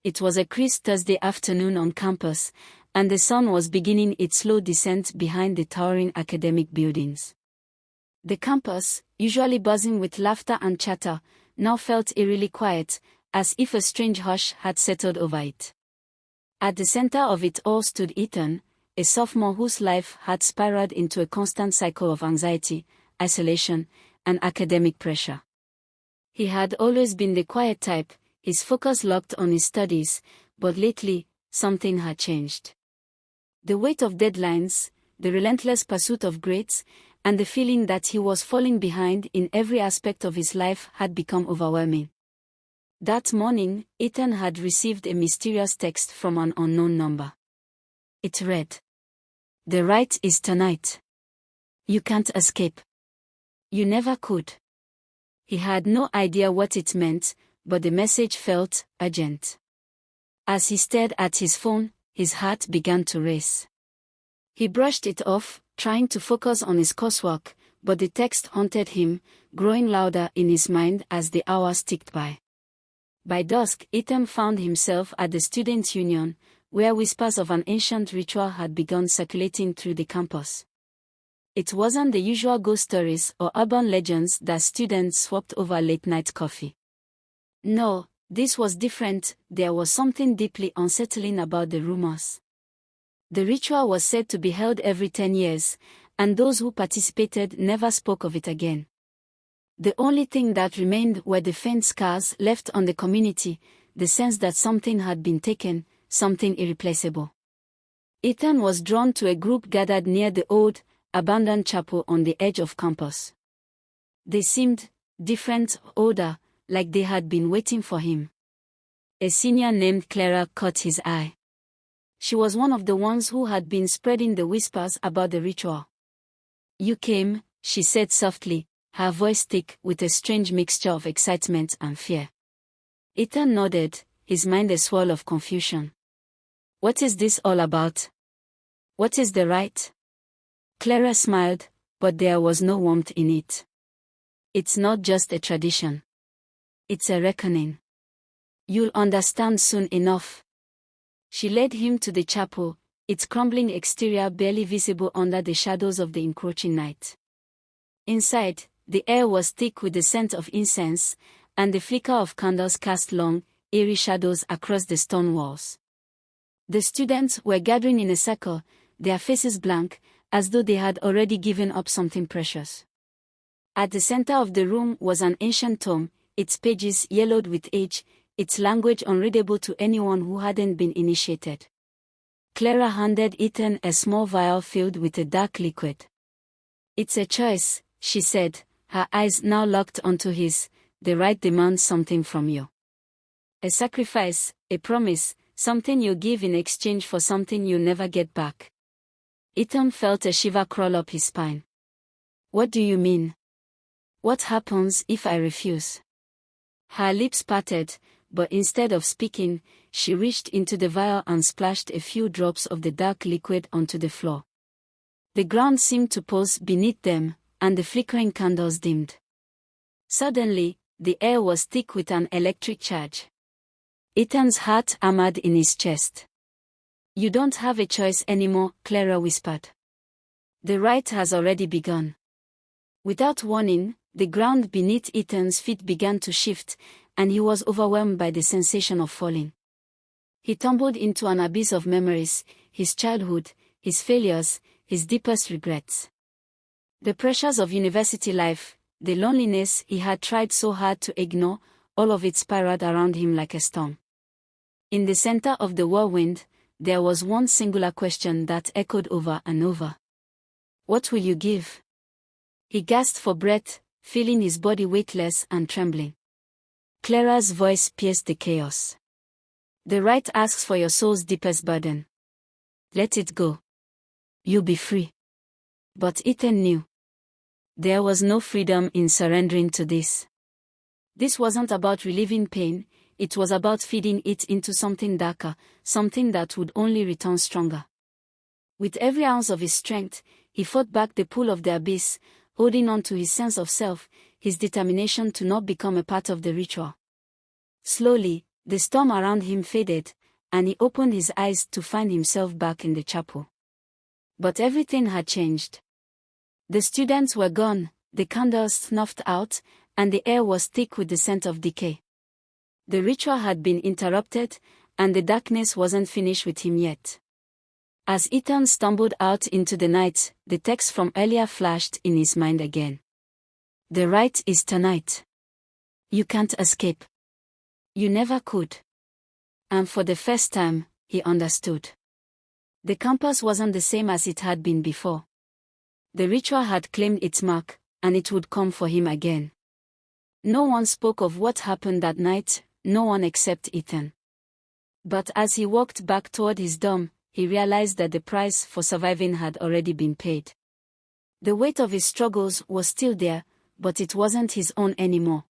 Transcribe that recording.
It was a crisp Thursday afternoon on campus, and the sun was beginning its slow descent behind the towering academic buildings. The campus, usually buzzing with laughter and chatter, now felt eerily quiet, as if a strange hush had settled over it. At the center of it all stood Ethan, a sophomore whose life had spiraled into a constant cycle of anxiety, isolation, and academic pressure. He had always been the quiet type, his focus locked on his studies, but lately, something had changed. The weight of deadlines, the relentless pursuit of grades, and the feeling that he was falling behind in every aspect of his life had become overwhelming. That morning, Ethan had received a mysterious text from an unknown number. It read, "The rite is tonight. You can't escape. You never could." He had no idea what it meant, but the message felt urgent. As he stared at his phone, his heart began to race. He brushed it off, trying to focus on his coursework, but the text haunted him, growing louder in his mind as the hours ticked by. By dusk, Ethan found himself at the Students' Union, where whispers of an ancient ritual had begun circulating through the campus. It wasn't the usual ghost stories or urban legends that students swapped over late-night coffee. No, this was different. There was something deeply unsettling about the rumors. The ritual was said to be held every 10 years, and those who participated never spoke of it again. The only thing that remained were the faint scars left on the community, the sense that something had been taken, something irreplaceable. Ethan was drawn to a group gathered near the old, abandoned chapel on the edge of campus. They seemed different, older, like they had been waiting for him. A senior named Clara caught his eye. She was one of the ones who had been spreading the whispers about the ritual. "You came," she said softly, her voice thick with a strange mixture of excitement and fear. Ethan nodded, his mind a swirl of confusion. "What is this all about? What is the rite?" Clara smiled, but there was no warmth in it. "It's not just a tradition. It's a reckoning. You'll understand soon enough." She led him to the chapel, its crumbling exterior barely visible under the shadows of the encroaching night. Inside, the air was thick with the scent of incense, and the flicker of candles cast long, eerie shadows across the stone walls. The students were gathering in a circle, their faces blank, as though they had already given up something precious. At the center of the room was an ancient tome, its pages yellowed with age, its language unreadable to anyone who hadn't been initiated. Clara handed Ethan a small vial filled with a dark liquid. "It's a choice," she said, her eyes now locked onto his. "The rite demands something from you. A sacrifice, a promise, something you give in exchange for something you'll never get back." Ethan felt a shiver crawl up his spine. "What do you mean? What happens if I refuse?" Her lips parted, but instead of speaking, she reached into the vial and splashed a few drops of the dark liquid onto the floor. The ground seemed to pulse beneath them, and the flickering candles dimmed. Suddenly, the air was thick with an electric charge. Ethan's heart hammered in his chest. "You don't have a choice anymore," Clara whispered. "The rite has already begun." Without warning, the ground beneath Ethan's feet began to shift, and he was overwhelmed by the sensation of falling. He tumbled into an abyss of memories, his childhood, his failures, his deepest regrets. The pressures of university life, the loneliness he had tried so hard to ignore, all of it spiraled around him like a storm. In the center of the whirlwind, there was one singular question that echoed over and over. "What will you give?" He gasped for breath, feeling his body weightless and trembling. Clara's voice pierced the chaos. "The rite asks for your soul's deepest burden. Let it go. You'll be free." But Ethan knew. There was no freedom in surrendering to this. This wasn't about relieving pain, it was about feeding it into something darker, something that would only return stronger. With every ounce of his strength, he fought back the pull of the abyss, holding on to his sense of self, his determination to not become a part of the ritual. Slowly, The storm around him faded, and he opened his eyes to find himself back in the chapel. But everything had changed. The students were gone, the candles snuffed out, and the air was thick with the scent of decay. The ritual had been interrupted, and the darkness wasn't finished with him yet. As Ethan stumbled out into the night, the text from earlier flashed in his mind again. The rite is tonight. You can't escape. You never could. And for the first time, he understood. The campus wasn't the same as it had been before. The ritual had claimed its mark, and it would come for him again. No one spoke of what happened that night, no one except Ethan. But as he walked back toward his dorm, he realized that the price for surviving had already been paid. The weight of his struggles was still there, but it wasn't his own anymore.